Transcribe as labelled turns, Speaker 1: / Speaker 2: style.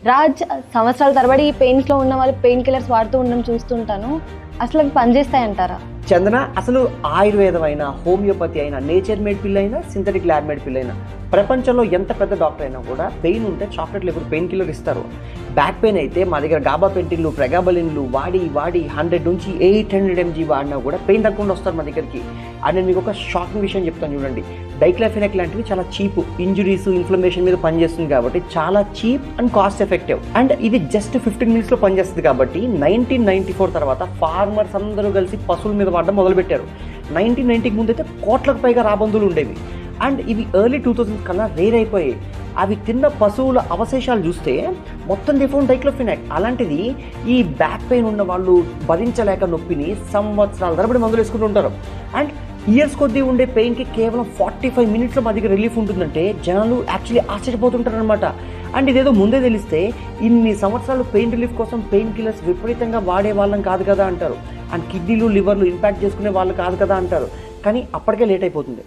Speaker 1: రాజ్ సంవత్సరాల తరబడి ఈ పెయిన్స్లో ఉన్న వాళ్ళు పెయిన్ కిల్లర్స్ వాడుతూ ఉండడం చూస్తుంటాను. అసలు అవి పనిచేస్తాయంటారా?
Speaker 2: చందన, అసలు ఆయుర్వేదం అయినా, హోమియోపతి అయినా, నేచర్ మేడ్ పిల్ అయినా, సింథటిక్ ల్యాబ్ మేడ్ పిల్ అయినా, ప్రపంచంలో ఎంత పెద్ద డాక్టర్ అయినా కూడా పెయిన్ ఉంటే చాక్లెట్లు ఎప్పుడు పెయిన్ కిల్లర్ ఇస్తారు. బ్యాక్ పెయిన్ అయితే మా దగ్గర గాబాపెంటిన్లు, ప్రెగాబలిన్లు వాడి 100 నుంచి 800 mg వాడినా కూడా పెయిన్ తగ్గకుండా వస్తారు మా దగ్గరికి. అండ్ నేను మీకు ఒక షాకింగ్ విషయం చెప్తాను చూడండి. డైక్లోఫెనాక్ లాంటివి చాలా చీప్, ఇంజురీస్, ఇన్ఫ్లమేషన్ మీద పనిచేస్తుంది కాబట్టి చాలా cheap and cost effective. And ఇది జస్ట్ 15 minutesలో పనిచేస్తుంది కాబట్టి 1994 తర్వాత ఫార్మర్స్ అందరూ కలిసి పశువుల మీద వాడడం మొదలుపెట్టారు. 1990కి ముందు అయితే కోట్లకు పైగా రాబందులు ఉండేవి. అండ్ ఇవి ఎర్లీ 2000s కన్నా రేర్ అయిపోయాయి. అవి తిన్న పశువుల అవశేషాలు చూస్తే మొత్తం డిఫరెంట్ డైక్లోఫెనాక్. అలాంటిది ఈ బ్యాక్ పెయిన్ ఉన్న వాళ్ళు భరించలేక నొప్పిని సంవత్సరాల తరబడి మందులు వేసుకుంటూ ఉంటారు. అండ్ ఇయర్స్ కొద్దీ ఉండే పెయిన్కి కేవలం 45 minutesలో మా దగ్గర రిలీఫ్ ఉంటుందంటే జనాలు యాక్చువల్లీ ఆశ్చర్యపోతుంటారు అనమాట. అండ్ ఇదేదో ముందే తెలిస్తే ఇన్ని సంవత్సరాలు పెయిన్ రిలీఫ్ కోసం పెయిన్ కిల్లర్స్ విపరీతంగా వాడే వాళ్ళం కాదు కదా అంటారు. అండ్ కిడ్నీలు, లివర్లు ఇంపాక్ట్ చేసుకునే వాళ్ళు కాదు కదా అంటారు. కానీ అప్పటికే లేట్ అయిపోతుంది.